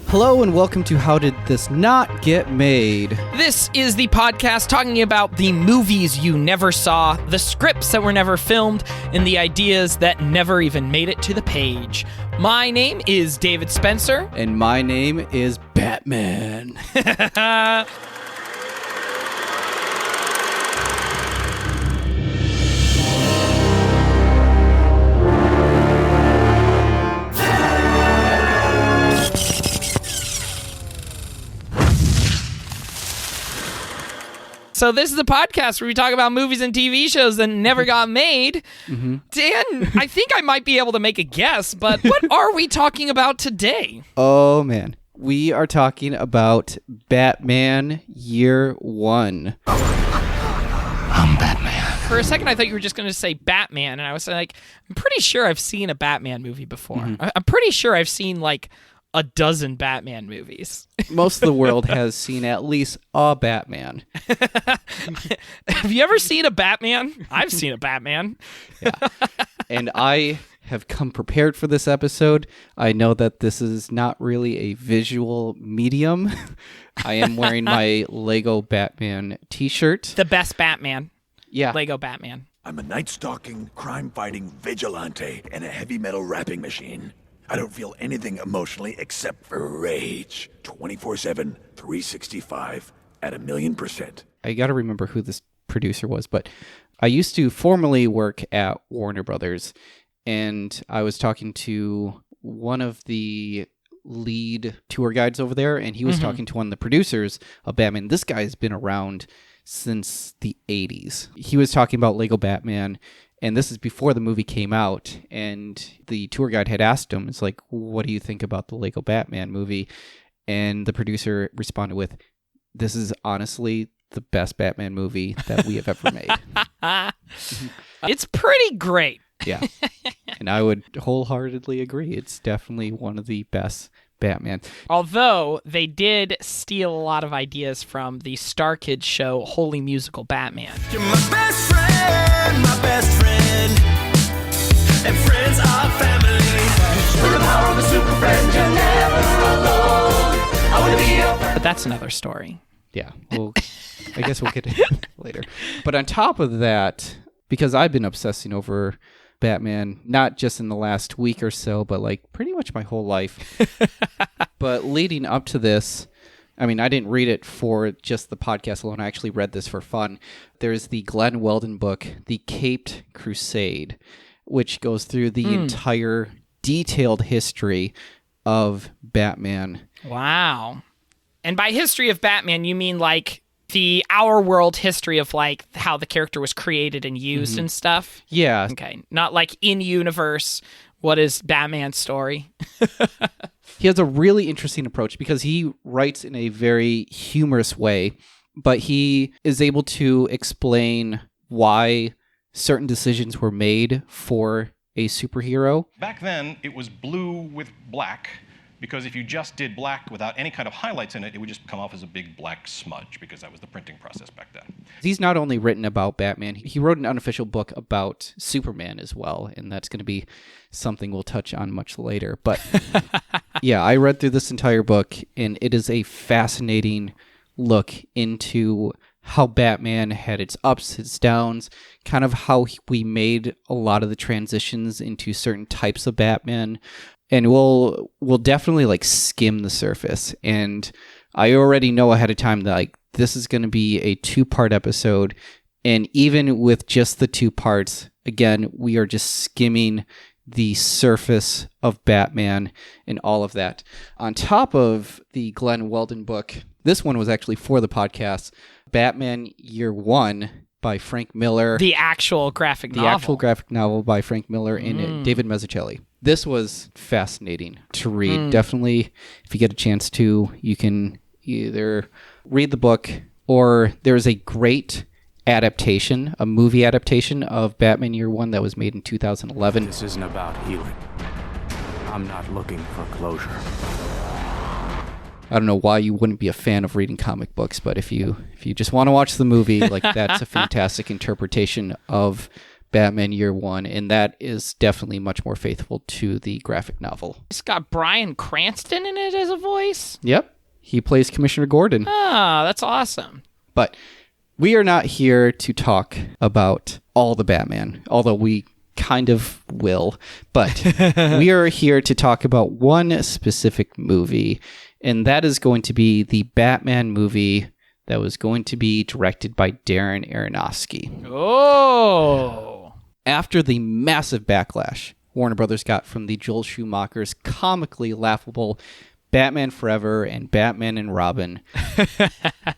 Hello and welcome to How Did This Not Get Made? This is the podcast talking about the movies you never saw, the scripts that were never filmed, and the ideas that never even made it to the page. My name is David Spencer. And my name is Batman. So this is a podcast where we talk about movies and TV shows that never got made. Mm-hmm. Dan, I think I might be able to make a guess, but what are we talking about today? Oh, man. We are talking about Batman Year One. I'm Batman. For a second, I thought you were just going to say Batman, and I was like, I'm pretty sure I've seen a Batman movie before. Mm-hmm. I'm pretty sure I've seen like a dozen Batman movies. Most of the world has seen at least a Batman. Have you ever seen a Batman? I've seen a Batman. Yeah. And I have come prepared for this episode. I know that this is not really a visual medium. I am wearing my Lego Batman t-shirt. The best Batman. Yeah. Lego Batman. I'm a night-stalking, crime-fighting vigilante and a heavy metal rapping machine. I don't feel anything emotionally except for rage. 24/7, 365, at 1,000,000%. I got to remember who this producer was, but I used to formerly work at Warner Brothers, and I was talking to one of the lead tour guides over there, and he was talking to one of the producers of Batman. This guy has been around since the 80s. He was talking about Lego Batman, and this is before the movie came out, and the tour guide had asked him, it's like, what do you think about the Lego Batman movie? And the producer responded with, this is honestly the best Batman movie that we have ever made. It's pretty great. Yeah. And I would wholeheartedly agree. It's definitely one of the best Batman. Although they did steal a lot of ideas from the Star Kids show Holy Musical Batman. You're my best friend, and friends are family. With the power of a super friend, you're never alone. I want to be your friend. But that's another story. Yeah. Well, I guess we'll get to it later. But on top of that, because I've been obsessing over Batman, not just in the last week or so, but like pretty much my whole life. But leading up to this, I mean, I didn't read it for just the podcast alone. I actually read this for fun. There's the Glen Weldon book, The Caped Crusader, which goes through the entire detailed history of Batman. Wow. And by history of Batman, you mean like our world history of like how the character was created and used and stuff? Yeah. Okay. Not like in universe, what is Batman's story? He has a really interesting approach because he writes in a very humorous way, but he is able to explain why certain decisions were made for a superhero. Back then, it was blue with black, because if you just did black without any kind of highlights in it, it would just come off as a big black smudge, because that was the printing process back then. He's not only written about Batman, he wrote an unofficial book about Superman as well, and that's going to be something we'll touch on much later. But yeah, I read through this entire book, and it is a fascinating look into how Batman had its ups, its downs, kind of how we made a lot of the transitions into certain types of Batman. And we'll definitely like skim the surface. And I already know ahead of time that like this is going to be a 2-part episode. And even with just the 2 parts, again, we are just skimming the surface of Batman and all of that. On top of the Glen Weldon book, this one was actually for the podcast, Batman Year One by Frank Miller. The actual graphic novel. The actual graphic novel by Frank Miller and David Mazzucchelli. This was fascinating to read. Definitely, if you get a chance to, you can either read the book or there's a great adaptation, a movie adaptation of Batman Year One that was made in 2011. This isn't about healing. I'm not looking for closure. I don't know why you wouldn't be a fan of reading comic books, but if you just want to watch the movie, like that's a fantastic interpretation of Batman Year One, and that is definitely much more faithful to the graphic novel. It's got Bryan Cranston in it as a voice. Yep. He plays Commissioner Gordon. Ah, that's awesome. But we are not here to talk about all the Batman, although we kind of will. But we are here to talk about one specific movie, and that is going to be the Batman movie that was going to be directed by Darren Aronofsky. Oh! After the massive backlash Warner Brothers got from the Joel Schumacher's comically laughable Batman Forever and Batman and Robin,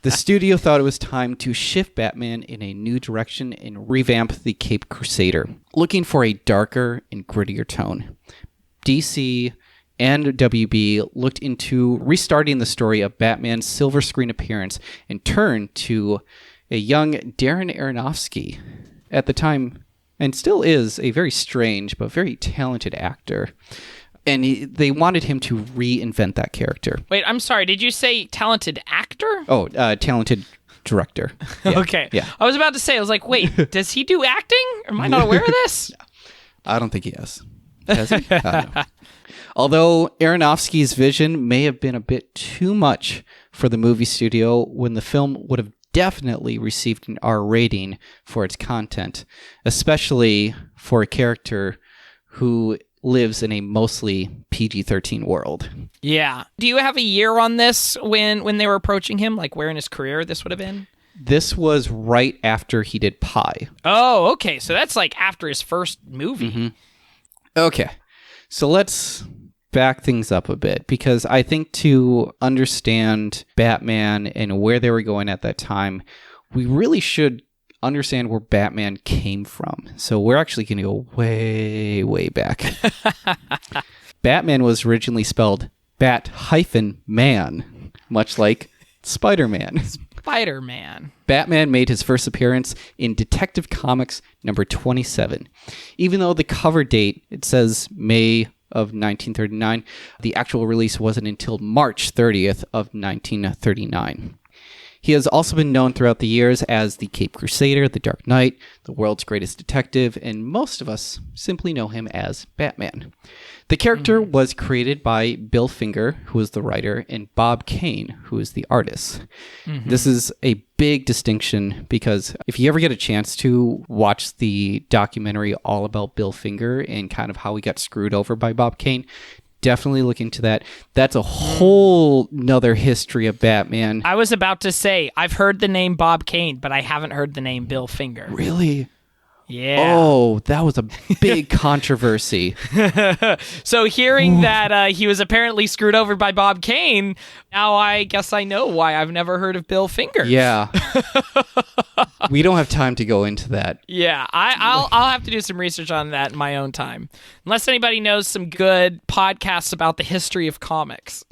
the studio thought it was time to shift Batman in a new direction and revamp the Caped Crusader, looking for a darker and grittier tone. DC and WB looked into restarting the story of Batman's silver screen appearance and turned to a young Darren Aronofsky, at the time, and still is, a very strange but very talented actor. And they wanted him to reinvent that character. Wait, I'm sorry. Did you say talented actor? Oh, talented director. Yeah. Okay. Yeah. I was about to say, I was like, wait, does he do acting? Am I not aware of this? I don't think he has. Has he? I don't know. Although Aronofsky's vision may have been a bit too much for the movie studio, when the film would have definitely received an R rating for its content, especially for a character who lives in a mostly PG-13 world. Yeah. Do you have a year on this when they were approaching him? Like where in his career this would have been? This was right after he did Pi. Oh, okay. So that's like after his first movie. Mm-hmm. Okay. So let's back things up a bit, because I think to understand Batman and where they were going at that time, we really should understand where Batman came from. So we're actually going to go way, way back. Batman was originally spelled Bat-Man, much like Spider-Man. Spider-Man. Batman made his first appearance in Detective Comics number 27. Even though the cover date, it says May of 1939, the actual release wasn't until March 30th of 1939. He has also been known throughout the years as the Caped Crusader, the Dark Knight, the world's greatest detective, and most of us simply know him as Batman. The character was created by Bill Finger, who is the writer, and Bob Kane, who is the artist. This is a big distinction, because if you ever get a chance to watch the documentary all about Bill Finger and kind of how he got screwed over by Bob Kane, definitely look into that. That's a whole nother history of Batman. I was about to say, I've heard the name Bob Kane, but I haven't heard the name Bill Finger. Really? Yeah. Oh, that was a big controversy. So hearing that he was apparently screwed over by Bob Kane, now I guess I know why I've never heard of Bill Finger. Yeah. We don't have time to go into that. Yeah, I'll have to do some research on that in my own time. Unless anybody knows some good podcasts about the history of comics.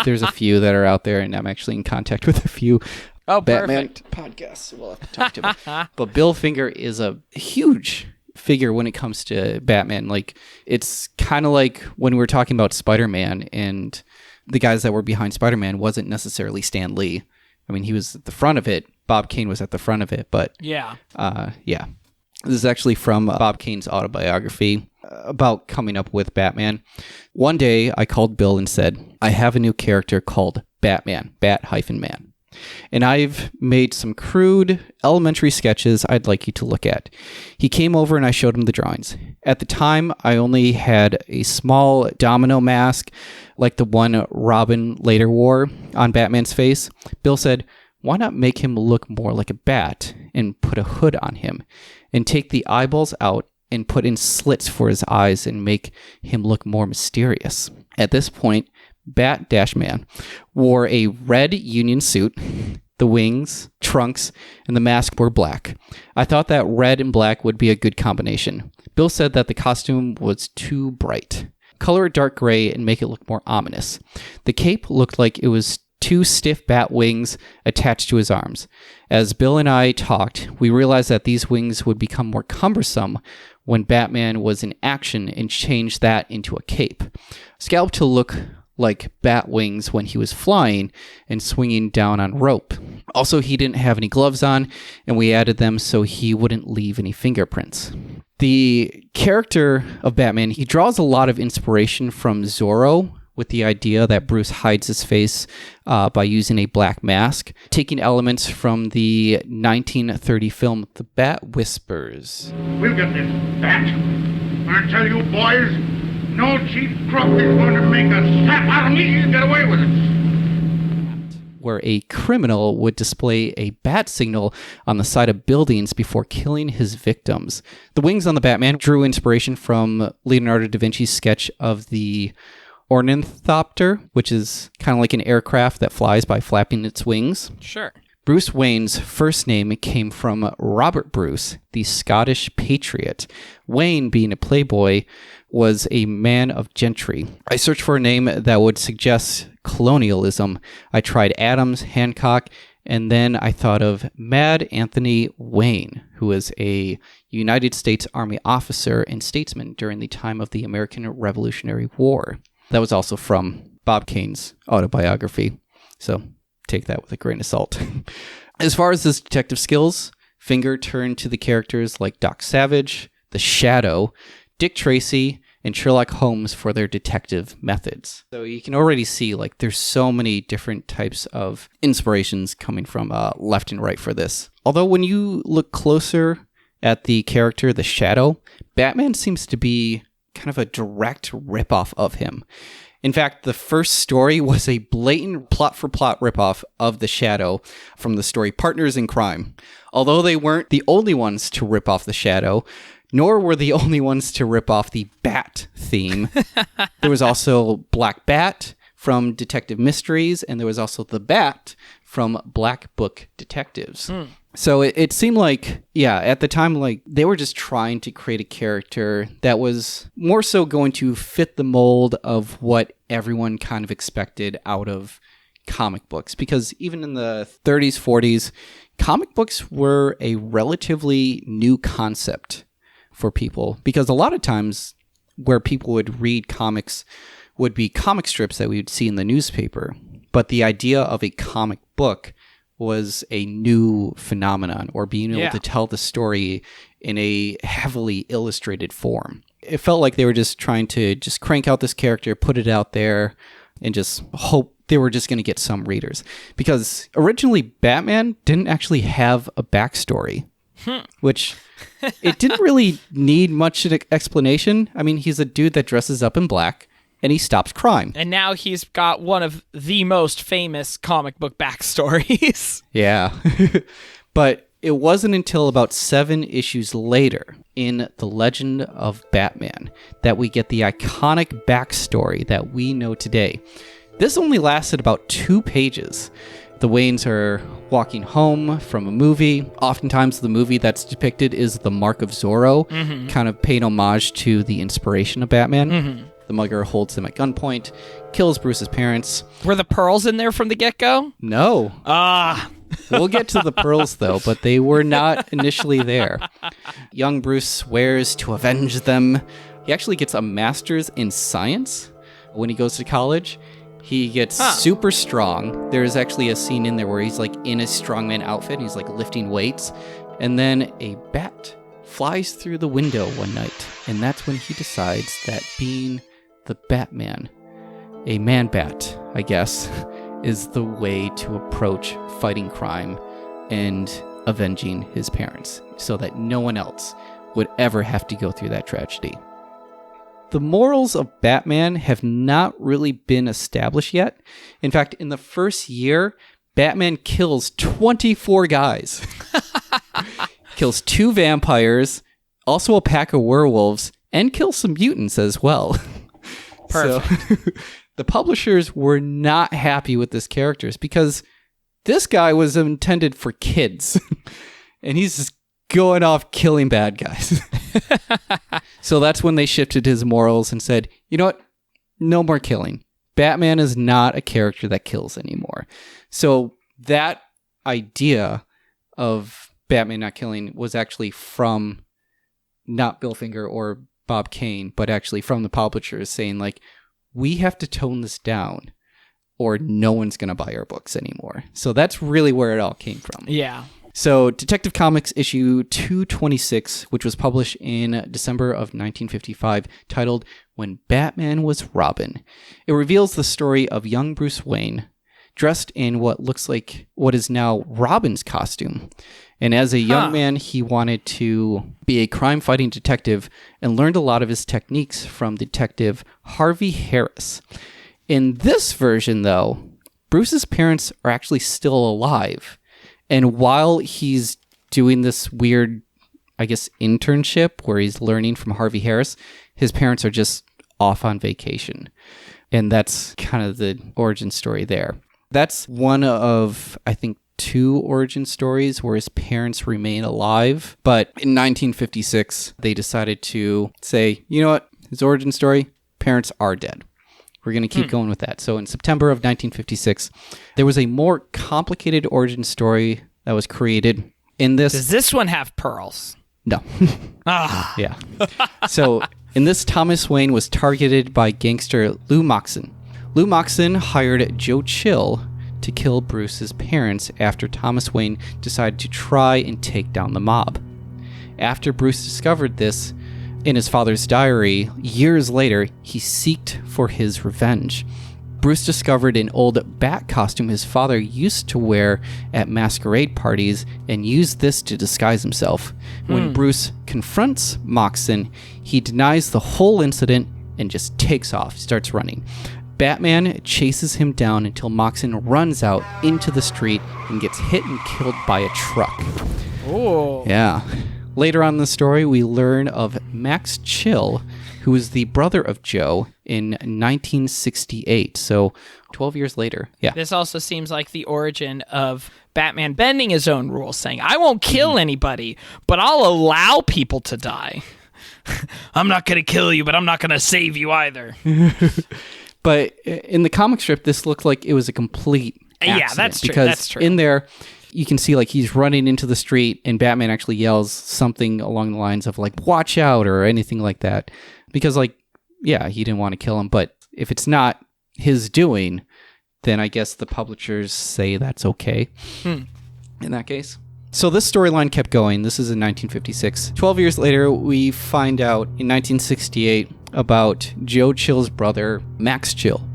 There's a few that are out there, and I'm actually in contact with a few Batman perfect. podcasts. We'll have to talk to them. But Bill Finger is a huge figure when it comes to Batman. Like, it's kind of like when we were talking about Spider-Man, and the guys that were behind Spider-Man wasn't necessarily Stan Lee. I mean, he was at the front of it. Bob Kane was at the front of it, but yeah. Yeah. This is actually from Bob Kane's autobiography about coming up with Batman. One day, I called Bill and said, I have a new character called Batman, Bat-Man. And I've made some crude, elementary sketches I'd like you to look at. He came over and I showed him the drawings. At the time, I only had a small domino mask, like the one Robin later wore on Batman's face. Bill said, why not make him look more like a bat and put a hood on him, and take the eyeballs out and put in slits for his eyes and make him look more mysterious. At this point, Bat-Man wore a red Union suit. The wings, trunks, and the mask were black. I thought that red and black would be a good combination. Bill said that the costume was too bright. Color it dark gray and make it look more ominous. The cape looked like it was two stiff bat wings attached to his arms. As Bill and I talked, we realized that these wings would become more cumbersome when Batman was in action, and changed that into a cape. Scalp to look like bat wings when he was flying and swinging down on rope. Also, he didn't have any gloves on, and we added them so he wouldn't leave any fingerprints. The character of Batman, he draws a lot of inspiration from Zorro, with the idea that Bruce hides his face by using a black mask, taking elements from the 1930 film The Bat Whispers. We'll get this bat. I tell you, boys, no cheap crook is going to make a sap out of me and get away with it. Where a criminal would display a bat signal on the side of buildings before killing his victims. The wings on the Batman drew inspiration from Leonardo da Vinci's sketch of the ornithopter, which is kind of like an aircraft that flies by flapping its wings. Sure. Bruce Wayne's first name came from Robert Bruce, the Scottish patriot. Wayne, being a playboy, was a man of gentry. I searched for a name that would suggest colonialism. I tried Adams, Hancock, and then I thought of Mad Anthony Wayne, who was a United States Army officer and statesman during the time of the American Revolutionary War. That was also from Bob Kane's autobiography, so take that with a grain of salt. As far as his detective skills, Finger turned to the characters like Doc Savage, The Shadow, Dick Tracy, and Sherlock Holmes for their detective methods. So you can already see like there's so many different types of inspirations coming from left and right for this. Although when you look closer at the character, The Shadow, Batman seems to be kind of a direct ripoff of him. In fact, the first story was a blatant plot-for-plot ripoff of The Shadow from the story Partners in Crime. Although they weren't the only ones to rip off The Shadow, nor were the only ones to rip off the Bat theme. There was also Black Bat from Detective Mysteries, and there was also the Bat from Black Book Detectives. So it seemed like, yeah, at the time, like they were just trying to create a character that was more so going to fit the mold of what everyone kind of expected out of comic books. Because even in the 30s, 40s, comic books were a relatively new concept for people. Because a lot of times where people would read comics would be comic strips that we would see in the newspaper. But the idea of a comic book was a new phenomenon, or being able to tell the story in a heavily illustrated form. It felt like they were just trying to just crank out this character, put it out there, and just hope they were just going to get some readers. Because originally, Batman didn't actually have a backstory, which it didn't really need much explanation. I mean, he's a dude that dresses up in black, and he stops crime. And now he's got one of the most famous comic book backstories. Yeah. But it wasn't until about 7 issues later in The Legend of Batman that we get the iconic backstory that we know today. This only lasted about 2 pages. The Waynes are walking home from a movie. Oftentimes the movie that's depicted is The Mark of Zorro, kind of paying homage to the inspiration of Batman. The mugger holds him at gunpoint, kills Bruce's parents. Were the pearls in there from the get-go? No. We'll get to the pearls, though, but they were not initially there. Young Bruce swears to avenge them. He actually gets a master's in science when he goes to college. He gets super strong. There's actually a scene in there where he's like in a strongman outfit and he's like lifting weights. And then a bat flies through the window one night. And that's when he decides that being the Batman, a man-bat, I guess, is the way to approach fighting crime and avenging his parents so that no one else would ever have to go through that tragedy. The morals of Batman have not really been established yet. In fact, in the first year, Batman kills 24 guys. Kills 2 vampires, also a pack of werewolves, and kills some mutants as well. Perfect. So, the publishers were not happy with this character because this guy was intended for kids. And he's just going off killing bad guys. So that's when they shifted his morals and said, you know what? No more killing. Batman is not a character that kills anymore. So that idea of Batman not killing was actually from not Bill Finger or Bob Kane, but actually from the publishers saying like, we have to tone this down or no one's going to buy our books anymore. So that's really where it all came from. Yeah. So Detective Comics issue 226, which was published in December of 1955, titled When Batman Was Robin. It reveals the story of young Bruce Wayne, dressed in what looks like what is now Robin's costume. And as a young man, he wanted to be a crime-fighting detective and learned a lot of his techniques from Detective Harvey Harris. In this version, though, Bruce's parents are actually still alive. And while he's doing this weird, I guess, internship where he's learning from Harvey Harris, his parents are just off on vacation. And that's kind of the origin story there. That's one of, I think, 2 origin stories where his parents remain alive. But in 1956, they decided to say, you know what, his origin story, parents are dead. We're going to keep going with that. So in September of 1956, there was a more complicated origin story that was created in this. Does this one have pearls? No. Yeah. So in this, Thomas Wayne was targeted by gangster Lou Moxon. Lou Moxon hired Joe Chill to kill Bruce's parents after Thomas Wayne decided to try and take down the mob. After Bruce discovered this in his father's diary, years later, he sought for his revenge. Bruce discovered an old bat costume his father used to wear at masquerade parties and used this to disguise himself. When Bruce confronts Moxon, he denies the whole incident and just takes off, starts running. Batman chases him down until Moxon runs out into the street and gets hit and killed by a truck. Oh. Yeah. Later on in the story, we learn of Max Chill, who was the brother of Joe in 1968. So 12 years later. Yeah. This also seems like the origin of Batman bending his own rules, saying, I won't kill anybody, but I'll allow people to die. I'm not going to kill you, but I'm not going to save you either. But in the comic strip, this looked like it was a complete accident. Yeah, that's true. Because that's true. in there, you can see like he's running into the street and Batman actually yells something along the lines of like, watch out or anything like that. Because like, yeah, he didn't want to kill him. But if it's not his doing, then I guess the publishers say that's okay in that case. So this storyline kept going. This is in 1956. 12 years later, we find out in 1968 about Joe Chill's brother, Max Chill.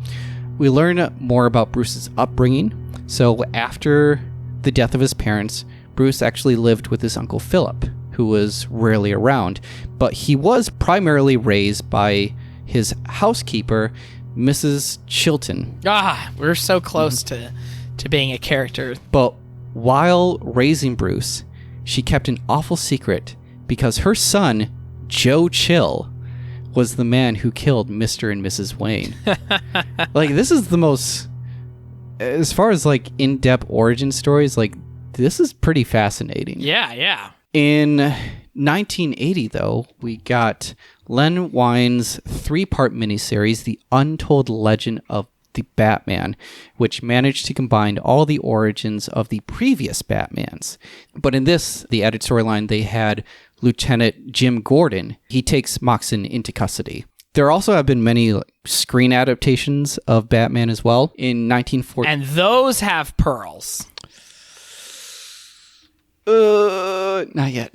We learn more about Bruce's upbringing. So after the death of his parents, Bruce actually lived with his uncle Philip, who was rarely around, but he was primarily raised by his housekeeper, Mrs. Chilton. We're so close to being a character. But while raising Bruce, she kept an awful secret because her son, Joe Chill, was the man who killed Mr. and Mrs. Wayne. Like, this is the most, as far as like in-depth origin stories, like this is pretty fascinating. Yeah. In 1980, though, we got Len Wein's 3-part miniseries, The Untold Legend of the Batman, which managed to combine all the origins of the previous Batmans. But in this, the added storyline, they had Lieutenant Jim Gordon. He takes Moxon into custody. There also have been many screen adaptations of Batman as well. In 1940, And those have pearls. Not yet.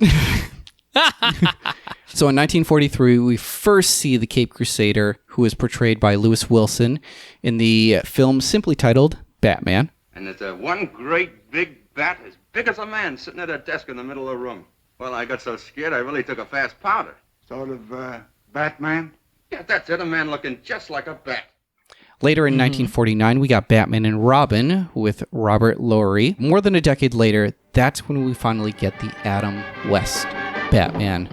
So in 1943, we first see the Caped Crusader, who is portrayed by Lewis Wilson in the film simply titled Batman. And there's one great big bat as big as a man sitting at a desk in the middle of the room. Well, I got so scared I really took a fast powder. Sort of, Batman? Yeah, that's it, a man looking just like a bat. Later in 1949, we got Batman and Robin with Robert Lowry. More than a decade later, that's when we finally get the Adam West Batman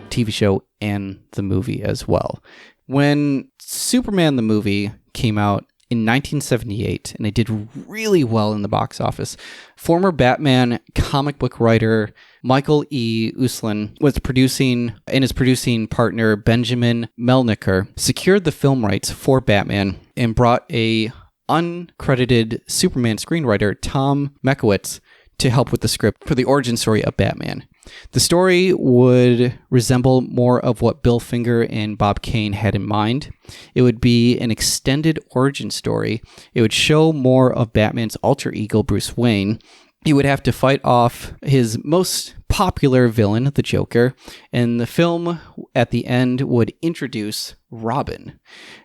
TV show and the movie as well. When Superman the movie came out in 1978, and it did really well in the box office, former Batman comic book writer Michael E. Uslan was producing, and his producing partner Benjamin Melniker secured the film rights for Batman and brought a uncredited Superman screenwriter Tom Mekowitz to help with the script for the origin story of Batman. The story would resemble more of what Bill Finger and Bob Kane had in mind. It would be an extended origin story. It would show more of Batman's alter ego, Bruce Wayne. He would have to fight off his most popular villain, the Joker, and the film at the end would introduce Robin.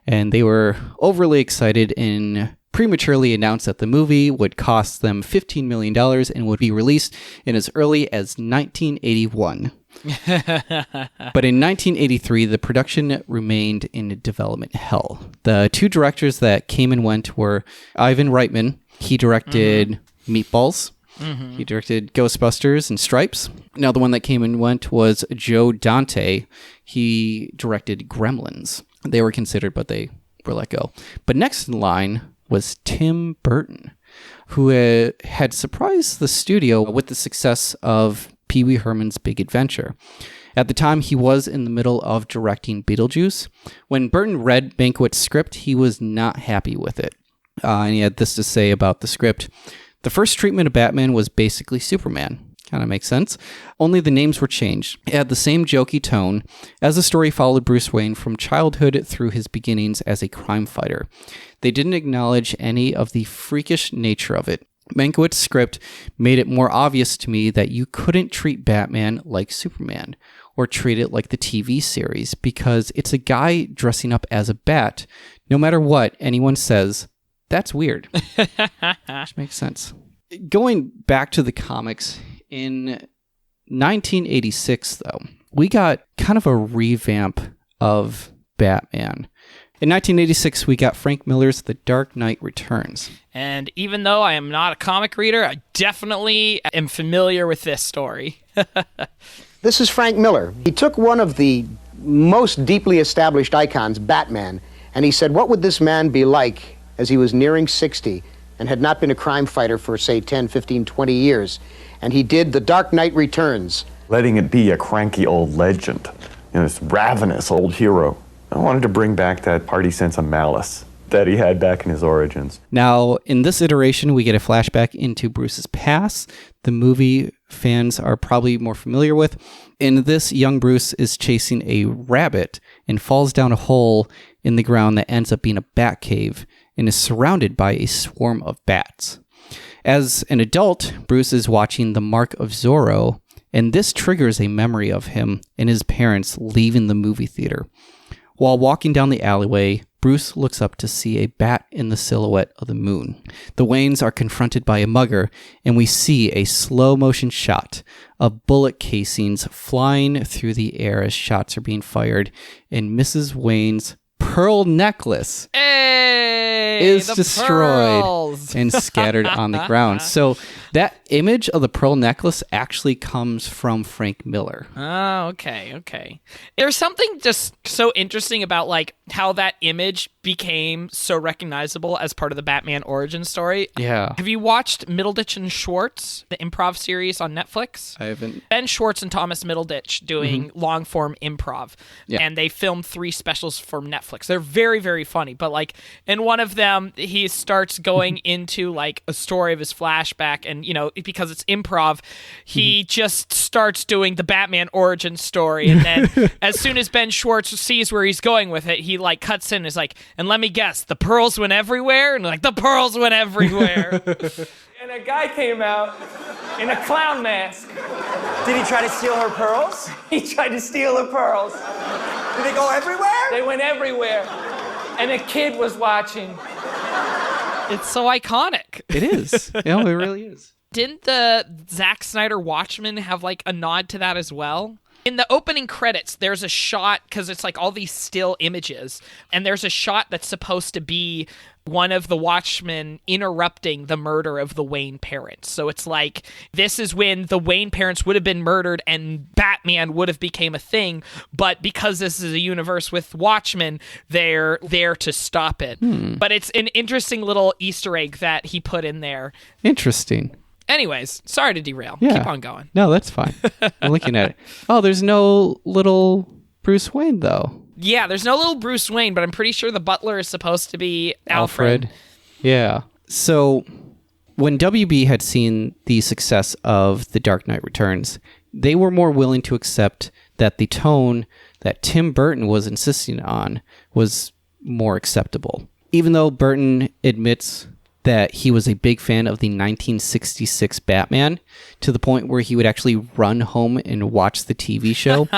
And they were overly excited and prematurely announced that the movie would cost them $15 million and would be released in as early as 1981. But in 1983, the production remained in development hell. The two directors that came and went were Ivan Reitman. He directed Meatballs. He directed Ghostbusters and Stripes. Now, the one that came and went was Joe Dante. He directed Gremlins. They were considered, but they were let go. But next in line was Tim Burton, who had surprised the studio with the success of Pee Wee Herman's Big Adventure. At the time, he was in the middle of directing Beetlejuice. When Burton read Mankiewicz' script, he was not happy with it. And he had this to say about the script. The first treatment of Batman was basically Superman. Kind of makes sense. Only the names were changed. It had the same jokey tone as the story followed Bruce Wayne from childhood through his beginnings as a crime fighter. They didn't acknowledge any of the freakish nature of it. Mankiewicz's script made it more obvious to me that you couldn't treat Batman like Superman or treat it like the TV series because it's a guy dressing up as a bat. No matter what anyone says, that's weird. Which makes sense. Going back to the comics, in 1986, though, we got kind of a revamp of Batman. In 1986, we got Frank Miller's The Dark Knight Returns. And even though I am not a comic reader, I definitely am familiar with this story. This is Frank Miller. He took one of the most deeply established icons, Batman, and he said, what would this man be like as he was nearing 60 and had not been a crime fighter for, say, 10, 15, 20 years? And he did The Dark Knight Returns. Letting it be a cranky old legend, this ravenous old hero. I wanted to bring back that party sense of malice that he had back in his origins. Now, in this iteration, we get a flashback into Bruce's past. The movie fans are probably more familiar with. In this, young Bruce is chasing a rabbit and falls down a hole in the ground that ends up being a bat cave and is surrounded by a swarm of bats. As an adult, Bruce is watching The Mark of Zorro, and this triggers a memory of him and his parents leaving the movie theater. While walking down the alleyway, Bruce looks up to see a bat in the silhouette of the moon. The Waynes are confronted by a mugger, and we see a slow-motion shot of bullet casings flying through the air as shots are being fired, and Mrs. Wayne's pearl necklace is destroyed pearls. and scattered on the ground. So that image of the pearl necklace actually comes from Frank Miller. Oh, okay. There's something just so interesting about like how that image became so recognizable as part of the Batman origin story. Yeah. Have you watched Middleditch and Schwartz, the improv series on Netflix? I haven't. Ben Schwartz and Thomas Middleditch doing long form improv. Yeah. And they filmed 3 specials for Netflix. They're very, very funny. But like in one of them, he starts going into like a story of his flashback, and because it's improv, he just starts doing the Batman origin story, and then as soon as Ben Schwartz sees where he's going with it, he like cuts in and is like, and let me guess, the pearls went everywhere? And like, the pearls went everywhere. And a guy came out in a clown mask. Did he try to steal her pearls? He tried to steal her pearls. Did they go everywhere? They went everywhere. And a kid was watching. It's so iconic. It is. It really is. Didn't the Zack Snyder Watchmen have like a nod to that as well? In the opening credits, there's a shot, because it's like all these still images, and there's a shot that's supposed to be one of the Watchmen interrupting the murder of the Wayne parents. So it's like, this is when the Wayne parents would have been murdered and Batman would have became a thing, but because this is a universe with Watchmen, they're there to stop it. But it's an interesting little Easter egg that he put in there. Interesting. Anyways, sorry to derail. Yeah. Keep on going. No, that's fine. I'm looking at it. Oh, there's no little Bruce Wayne, though. Yeah, there's no little Bruce Wayne, but I'm pretty sure the butler is supposed to be Alfred. Yeah. So when WB had seen the success of The Dark Knight Returns, they were more willing to accept that the tone that Tim Burton was insisting on was more acceptable. Even though Burton admits that he was a big fan of the 1966 Batman, to the point where he would actually run home and watch the TV show,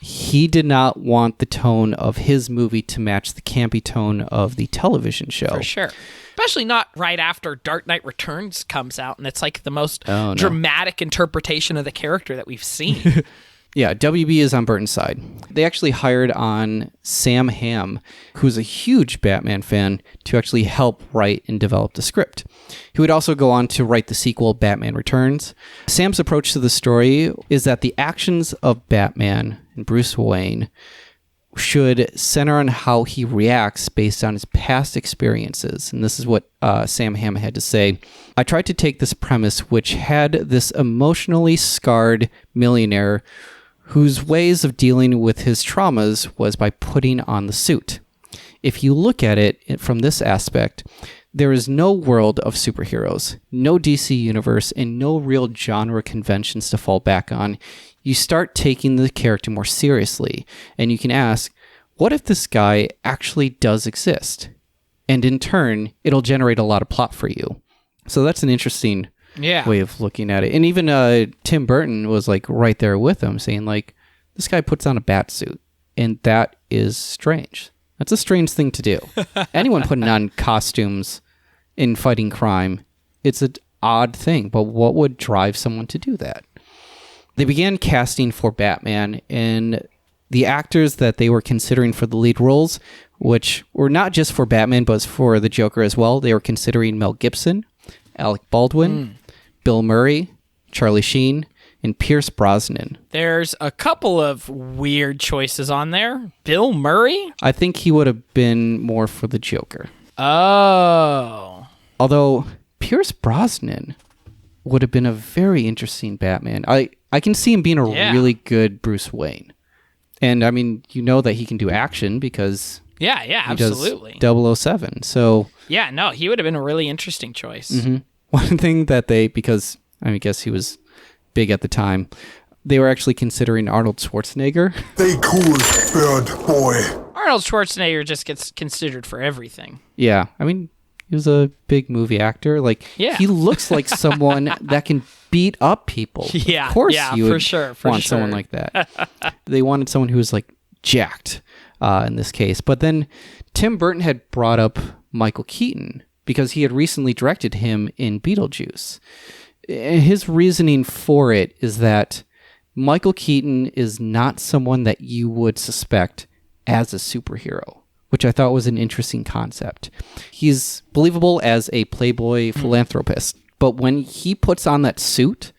he did not want the tone of his movie to match the campy tone of the television show. For sure. Especially not right after Dark Knight Returns comes out, and it's like the most dramatic interpretation of the character that we've seen. Yeah, WB is on Burton's side. They actually hired on Sam Hamm, who's a huge Batman fan, to actually help write and develop the script. He would also go on to write the sequel, Batman Returns. Sam's approach to the story is that the actions of Batman and Bruce Wayne should center on how he reacts based on his past experiences. And this is what Sam Hamm had to say. I tried to take this premise, which had this emotionally scarred millionaire whose ways of dealing with his traumas was by putting on the suit. If you look at it from this aspect, there is no world of superheroes, no DC universe, and no real genre conventions to fall back on. You start taking the character more seriously, and you can ask, what if this guy actually does exist? And in turn, it'll generate a lot of plot for you. So that's an interesting way of looking at it. And even Tim Burton was like right there with him, saying like, this guy puts on a bat suit, and that is strange. That's a strange thing to do. Anyone putting on costumes in fighting crime, it's an odd thing, but what would drive someone to do that? They began casting for Batman, and the actors that they were considering for the lead roles, which were not just for Batman, but for the Joker as well, they were considering Mel Gibson, Alec Baldwin, Bill Murray, Charlie Sheen, and Pierce Brosnan. There's a couple of weird choices on there. Bill Murray? I think he would have been more for the Joker. Oh. Although Pierce Brosnan would have been a very interesting Batman. I can see him being a really good Bruce Wayne. And I mean, you know that he can do action because he absolutely does 007. So yeah, no, he would have been a really interesting choice. Mm-hmm. One thing that because I guess he was big at the time, they were actually considering Arnold Schwarzenegger. They cool, bird boy. Arnold Schwarzenegger just gets considered for everything. Yeah, I mean, he was a big movie actor. Like, he looks like someone that can beat up people. Yeah, of course you would want sure. someone like that. They wanted someone who was like jacked in this case. But then Tim Burton had brought up Michael Keaton because he had recently directed him in Beetlejuice. His reasoning for it is that Michael Keaton is not someone that you would suspect as a superhero, which I thought was an interesting concept. He's believable as a playboy philanthropist, but when he puts on that suit,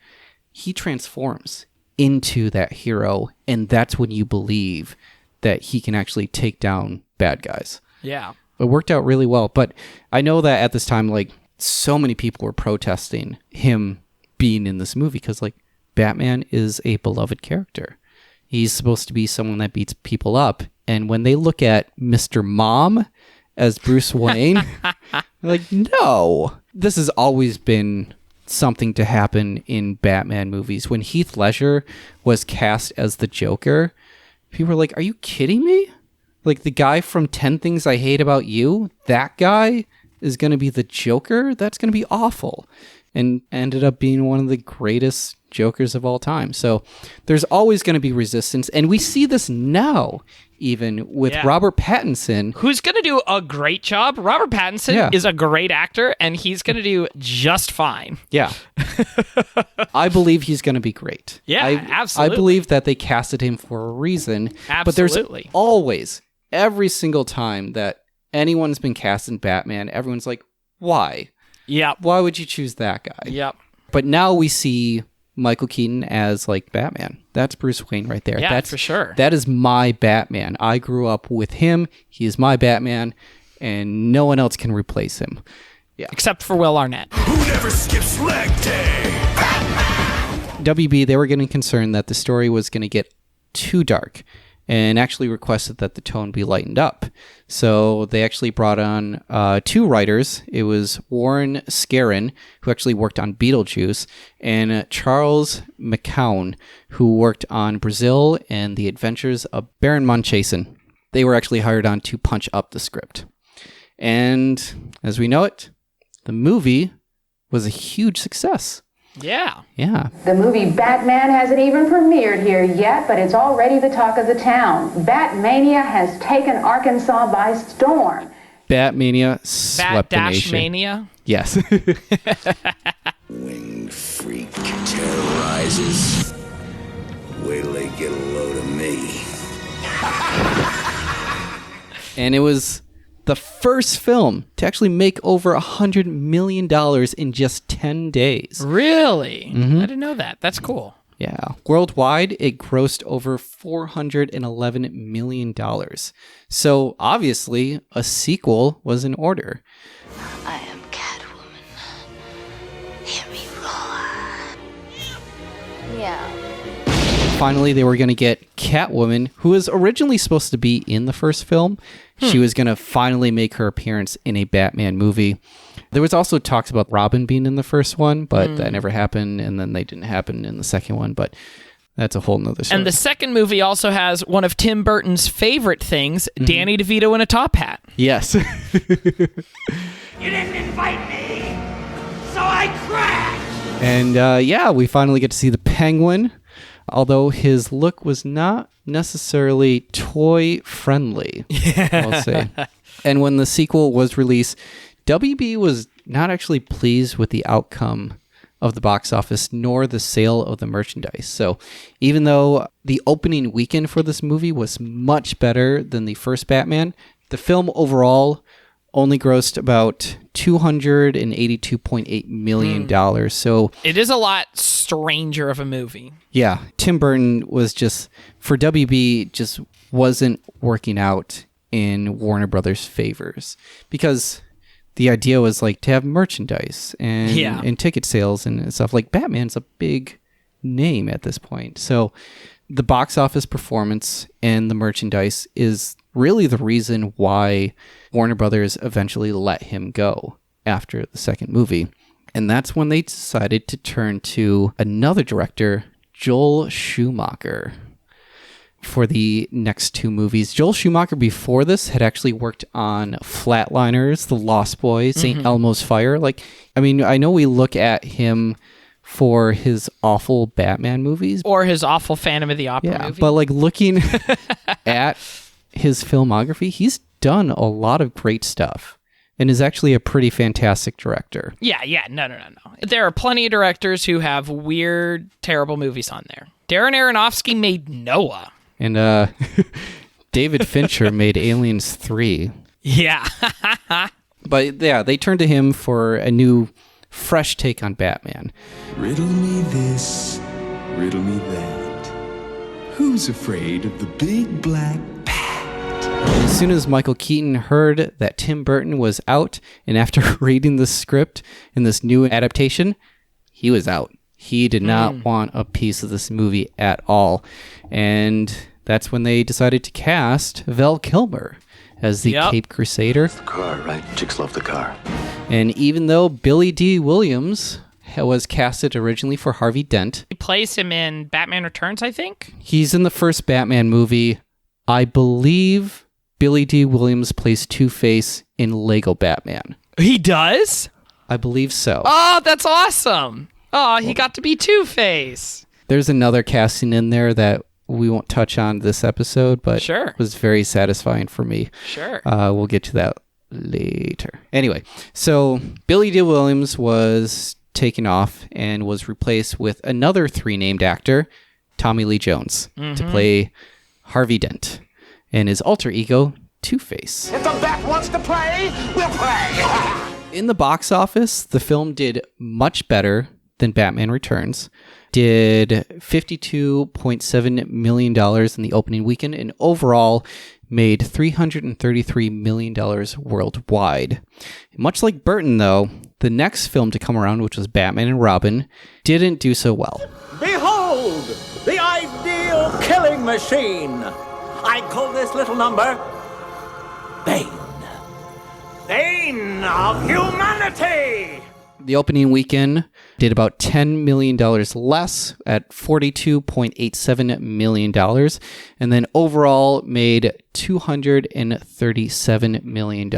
he transforms into that hero, and that's when you believe that he can actually take down bad guys. Yeah. It worked out really well, but I know that at this time, like, so many people were protesting him being in this movie because, like, Batman is a beloved character. He's supposed to be someone that beats people up. And when they look at Mr. Mom as Bruce Wayne, they're like, no. This has always been something to happen in Batman movies. When Heath Ledger was cast as the Joker, people were like, are you kidding me? Like, the guy from 10 Things I Hate About You, that guy is going to be the Joker? That's going to be awful. And ended up being one of the greatest Jokers of all time. So there's always going to be resistance. And we see this now, even with Robert Pattinson. Who's going to do a great job. Robert Pattinson is a great actor, and he's going to do just fine. Yeah. I believe he's going to be great. Yeah, absolutely. I believe that they casted him for a reason. Absolutely. But there's always, every single time that anyone's been cast in Batman, everyone's like, why? Yeah. Why would you choose that guy? Yep. But now we see Michael Keaton as, like, Batman. That's Bruce Wayne right there. Yeah, that's for sure. That is my Batman. I grew up with him. He is my Batman, and no one else can replace him. Yeah. Except for Will Arnett. Who never skips leg day? WB, they were getting concerned that the story was going to get too dark. and actually requested that the tone be lightened up. So they actually brought on 2 writers. It was Warren Scarron, who actually worked on Beetlejuice, and Charles McCown, who worked on Brazil and The Adventures of Baron Munchausen. They were actually hired on to punch up the script. And as we know it, the movie was a huge success. Yeah. Yeah. The movie Batman hasn't even premiered here yet, but it's already the talk of the town. Batmania has taken Arkansas by storm. Batmania swept the nation. Bat-Mania? Yes. Winged freak terrorizes. Wait till they get a load of me. And it was the first film to actually make over $100 million in just 10 days. Really? Mm-hmm. I didn't know that. That's cool. Yeah. Worldwide, it grossed over $411 million. So obviously, a sequel was in order. I am Catwoman. Hear me roar. Yeah. Finally, they were going to get Catwoman, who was originally supposed to be in the first film. She was going to finally make her appearance in a Batman movie. There was also talks about Robin being in the first one, but that never happened, and then they didn't happen in the second one, but that's a whole nother story. And the second movie also has one of Tim Burton's favorite things, Danny DeVito in a top hat. Yes. You didn't invite me, so I crashed! And yeah, we finally get to see the Penguin, although his look was not necessarily toy-friendly, I'll say. And when the sequel was released, WB was not actually pleased with the outcome of the box office, nor the sale of the merchandise. So even though the opening weekend for this movie was much better than the first Batman, the film overall only grossed about $282.8 million. So it is a lot stranger of a movie. Yeah, Tim Burton was just, for WB, just wasn't working out in Warner Brothers' favors, because the idea was like to have merchandise and ticket sales and stuff. Like Batman's a big name at this point. So the box office performance and the merchandise is really the reason why Warner Brothers eventually let him go after the second movie. And that's when they decided to turn to another director, Joel Schumacher, for the next 2 movies. Joel Schumacher before this had actually worked on Flatliners, The Lost Boys, St. Elmo's Fire. Like, I mean, I know we look at him for his awful Batman movies. Or his awful Phantom of the Opera movie. But like looking at his filmography, he's done a lot of great stuff and is actually a pretty fantastic director. Yeah. No. There are plenty of directors who have weird, terrible movies on there. Darren Aronofsky made Noah. And David Fincher made Aliens 3. Yeah. But yeah, they turned to him for a new, fresh take on Batman. Riddle me this, riddle me that. Who's afraid of the big black As soon as Michael Keaton heard that Tim Burton was out, and after reading the script in this new adaptation, he was out. He did not want a piece of this movie at all. And that's when they decided to cast Val Kilmer as the Caped Crusader. The car, right? Chicks love the car. And even though Billy D. Williams was casted originally for Harvey Dent, He plays him in Batman Returns, I think. he's in the first Batman movie. I believe Billy D. Williams plays Two-Face in Lego Batman. He does? I believe so. Oh, that's awesome. Oh, he got to be Two-Face. There's another casting in there that we won't touch on this episode, but was very satisfying for me. Sure. We'll get to that later. Anyway, so Billy D. Williams was taken off and was replaced with another 3-named actor, Tommy Lee Jones, to play Harvey Dent, and his alter ego, Two-Face. If the Bat wants to play, we'll play. In the box office, the film did much better than Batman Returns. Did $52.7 million in the opening weekend, and overall made $333 million worldwide. Much like Burton, though, the next film to come around, which was Batman and Robin, didn't do so well. Behold, the ideal killing machine. I call this little number Bane. Bane of humanity! The opening weekend did about $10 million less at $42.87 million, and then overall made $237 million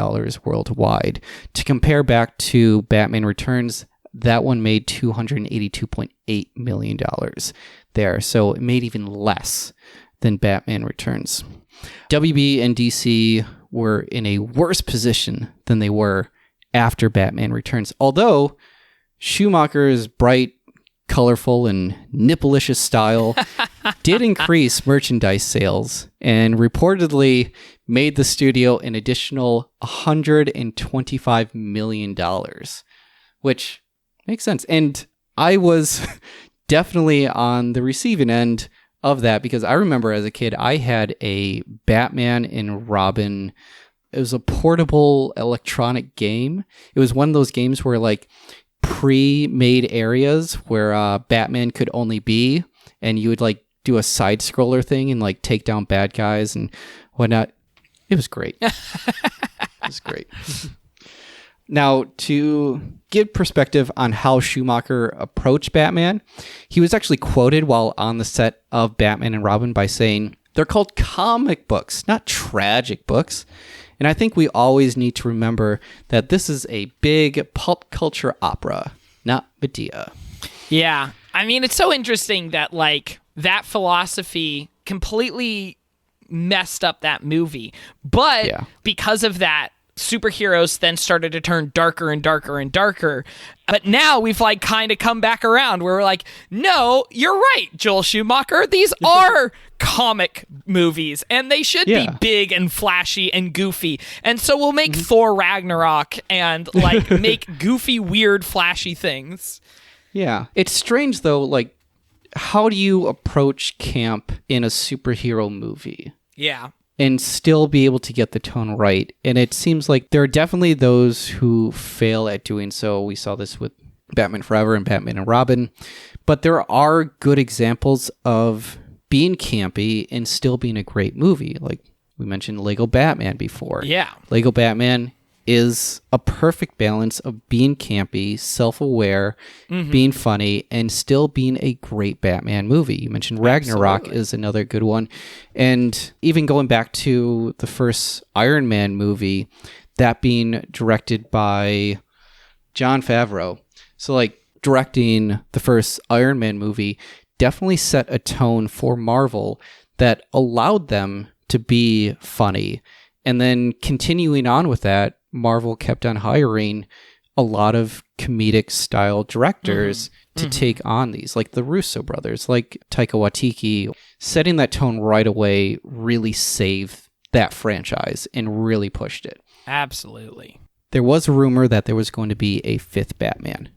worldwide. To compare back to Batman Returns, that one made $282.8 million there, so it made even less than Batman Returns. WB and DC were in a worse position than they were after Batman Returns. Although Schumacher's bright, colorful, and nipplicious style did increase merchandise sales and reportedly made the studio an additional $125 million, which makes sense. And I was definitely on the receiving end of that because I remember as a kid, I had a Batman and Robin. It was a portable electronic game. It was one of those games where like pre-made areas where Batman could only be, and you would like do a side scroller thing and like take down bad guys and whatnot. It was great. It was great. Now, to give perspective on how Schumacher approached Batman, he was actually quoted while on the set of Batman and Robin by saying, "They're called comic books, not tragic books." And I think we always need to remember that this is a big pulp culture opera, not Medea. Yeah. I mean, it's so interesting that, like, that philosophy completely messed up that movie. But because of that, superheroes then started to turn darker and darker and darker. But now we've like kind of come back around where we're like, no, you're right, Joel Schumacher. These are comic movies and they should be big and flashy and goofy. And so we'll make Thor Ragnarok and like make goofy, weird, flashy things. Yeah. It's strange though, like, how do you approach camp in a superhero movie? Yeah. And still be able to get the tone right. And it seems like there are definitely those who fail at doing so. We saw this with Batman Forever and Batman and Robin. But there are good examples of being campy and still being a great movie. Like we mentioned Lego Batman before. Yeah. Lego Batman is a perfect balance of being campy, self-aware, being funny, and still being a great Batman movie. You mentioned Ragnarok is another good one. And even going back to the first Iron Man movie, that being directed by Jon Favreau. So like directing the first Iron Man movie definitely set a tone for Marvel that allowed them to be funny. And then continuing on with that, Marvel kept on hiring a lot of comedic style directors to take on these, like the Russo brothers, like Taika Waititi. Setting that tone right away really saved that franchise and really pushed it. Absolutely. There was a rumor that there was going to be a fifth Batman.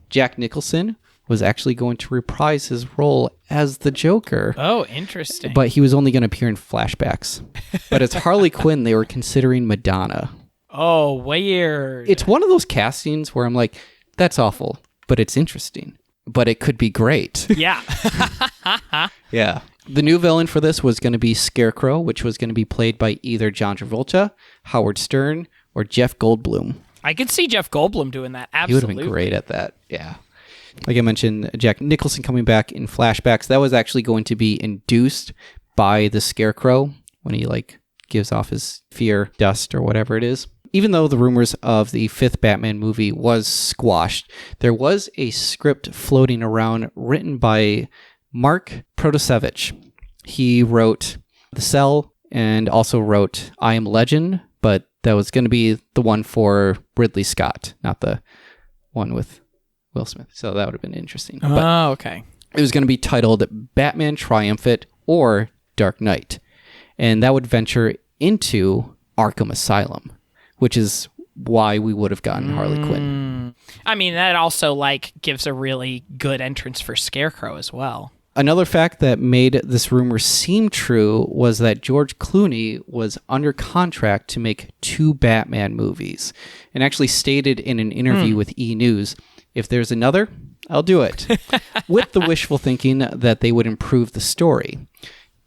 Jack Nicholson was actually going to reprise his role as the Joker. Oh, interesting. But he was only going to appear in flashbacks. But as Harley Quinn, they were considering Madonna. Oh, weird. It's one of those castings where I'm like, that's awful, but it's interesting. But it could be great. Yeah. Yeah. The new villain for this was going to be Scarecrow, which was going to be played by either John Travolta, Howard Stern, or Jeff Goldblum. I could see Jeff Goldblum doing that. Absolutely. He would have been great at that. Yeah. Like I mentioned, Jack Nicholson coming back in flashbacks. That was actually going to be induced by the Scarecrow when he like gives off his fear dust or whatever it is. Even though the rumors of the fifth Batman movie was squashed, there was a script floating around written by Mark Protasevich. He wrote The Cell and also wrote I Am Legend, but that was going to be the one for Ridley Scott, not the one with Will Smith. So that would have been interesting. Oh, okay. It was going to be titled Batman Triumphant or Dark Knight. And that would venture into Arkham Asylum, which is why we would have gotten Harley Quinn. I mean, that also like gives a really good entrance for Scarecrow as well. Another fact that made this rumor seem true was that George Clooney was under contract to make 2 Batman movies and actually stated in an interview with E! News, if there's another, I'll do it, with the wishful thinking that they would improve the story.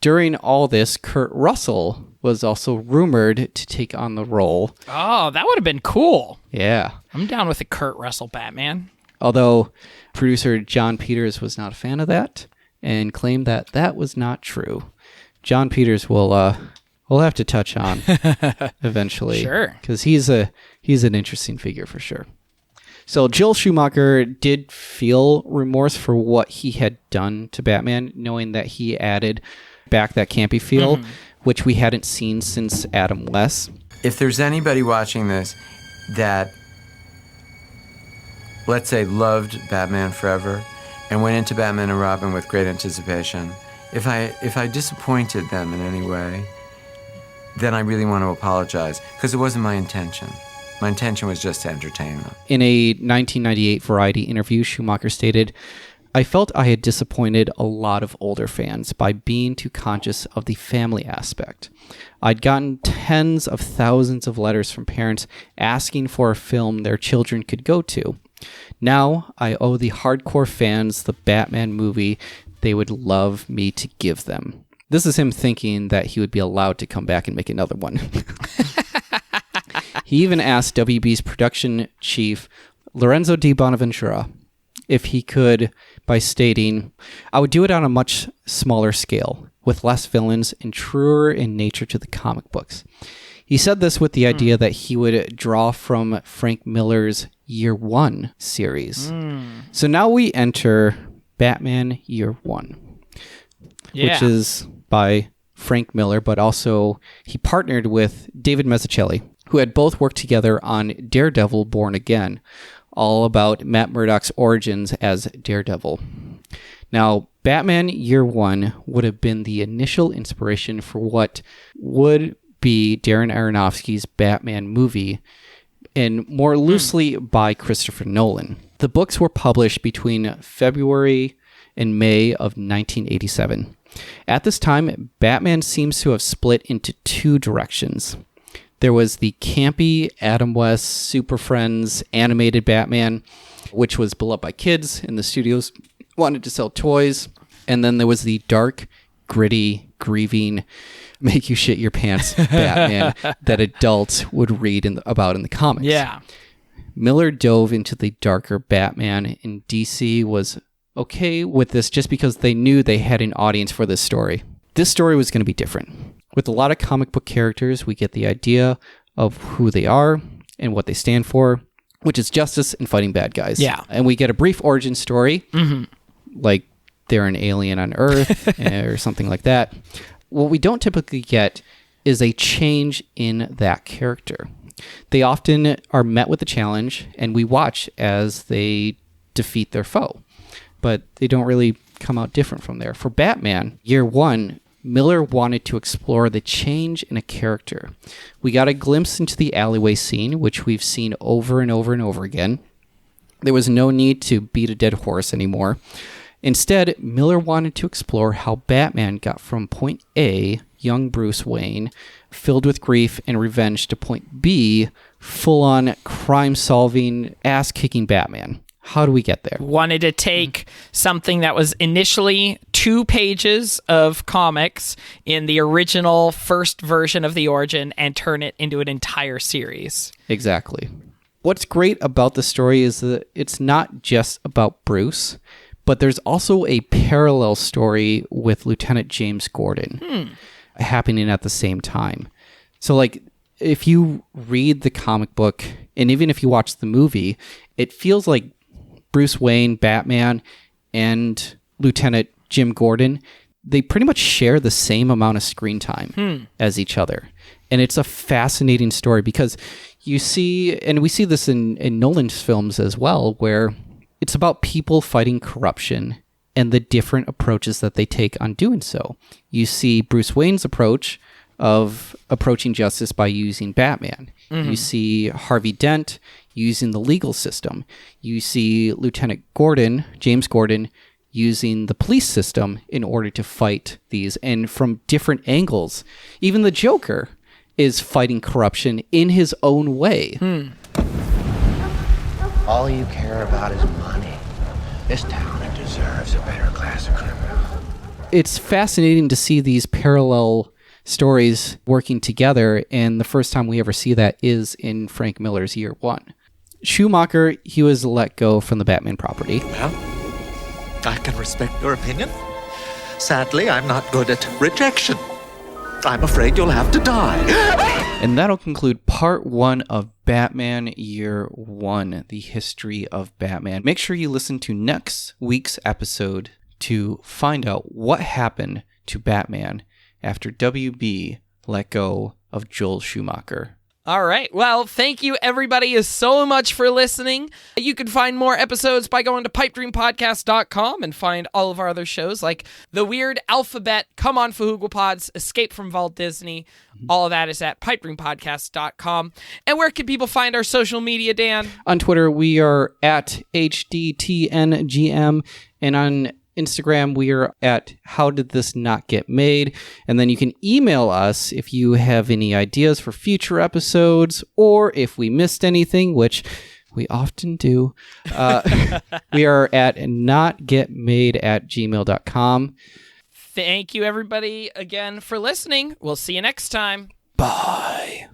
During all this, Kurt Russell was also rumored to take on the role. Oh, that would have been cool. Yeah. I'm down with the Kurt Russell Batman. Although producer John Peters was not a fan of that and claimed that that was not true. John Peters we'll have to touch on eventually. Sure. Because he's an interesting figure for sure. So Joel Schumacher did feel remorse for what he had done to Batman, knowing that he added back that campy feel, which we hadn't seen since Adam West. If there's anybody watching this that, let's say, loved Batman Forever and went into Batman and Robin with great anticipation, if I disappointed them in any way, then I really want to apologize, because it wasn't my intention. My intention was just to entertain them. In a 1998 Variety interview, Schumacher stated, "I felt I had disappointed a lot of older fans by being too conscious of the family aspect. I'd gotten tens of thousands of letters from parents asking for a film their children could go to. Now I owe the hardcore fans the Batman movie they would love me to give them." This is him thinking that he would be allowed to come back and make another one. He even asked WB's production chief, Lorenzo Di Bonaventura, if he could, by stating, "I would do it on a much smaller scale, with less villains and truer in nature to the comic books." He said this with the idea that he would draw from Frank Miller's Year One series. So now we enter Batman Year One, which is by Frank Miller, but also he partnered with David Mazzucchelli, who had both worked together on Daredevil Born Again, all about Matt Murdock's origins as Daredevil. Now, Batman Year One would have been the initial inspiration for what would be Darren Aronofsky's Batman movie, and more loosely by Christopher Nolan. The books were published between February and May of 1987. At this time, Batman seems to have split into two directions. There was the campy Adam West Super Friends animated Batman, which was beloved by kids, and the studios wanted to sell toys. And then there was the dark, gritty, grieving, make you shit your pants Batman that adults would read about in the comics. Yeah. Miller dove into the darker Batman, and DC was okay with this just because they knew they had an audience for this story. This story was going to be different. With a lot of comic book characters, we get the idea of who they are and what they stand for, which is justice and fighting bad guys. Yeah. And we get a brief origin story, like they're an alien on Earth or something like that. What we don't typically get is a change in that character. They often are met with a challenge, and we watch as they defeat their foe. But they don't really come out different from there. For Batman, Year One, Miller wanted to explore the change in a character. We got a glimpse into the alleyway scene, which we've seen over and over and over again. There was no need to beat a dead horse anymore. Instead, Miller wanted to explore how Batman got from point A, young Bruce Wayne, filled with grief and revenge, to point B, full-on crime-solving, ass-kicking Batman. How do we get there? Wanted to take something that was initially 2 pages of comics in the original first version of the origin and turn it into an entire series. Exactly. What's great about the story is that it's not just about Bruce, but there's also a parallel story with Lieutenant James Gordon happening at the same time. So, like, if you read the comic book, and even if you watch the movie, it feels like Bruce Wayne, Batman, and Lieutenant Jim Gordon, they pretty much share the same amount of screen time as each other. And it's a fascinating story because you see, and we see this in Nolan's films as well, where it's about people fighting corruption and the different approaches that they take on doing so. You see Bruce Wayne's approach of approaching justice by using Batman. You see Harvey Dent using the legal system. You see Lieutenant Gordon, James Gordon, using the police system in order to fight these, and from different angles. Even the Joker is fighting corruption in his own way. All you care about is money. This town deserves a better class of criminal. It's fascinating to see these parallel stories working together, and the first time we ever see that is in Frank Miller's Year One. Schumacher, he was let go from the Batman property. Well, I can respect your opinion. Sadly, I'm not good at rejection. I'm afraid you'll have to die. And that'll conclude part 1 of Batman Year 1, the history of Batman. Make sure you listen to next week's episode to find out what happened to Batman after WB let go of Joel Schumacher. All right. Well, thank you everybody so much for listening. You can find more episodes by going to pipedreampodcast.com and find all of our other shows like The Weird Alphabet, Come On Fahooglepods, Escape from Walt Disney. All of that is at pipedreampodcast.com. And where can people find our social media, Dan? On Twitter, we are at HDTNGM, and on Instagram, we are at How Did This Not Get Made? And then you can email us if you have any ideas for future episodes, or if we missed anything, which we often do. We are at notgetmade@gmail.com. Thank you, everybody, again for listening. We'll see you next time. Bye.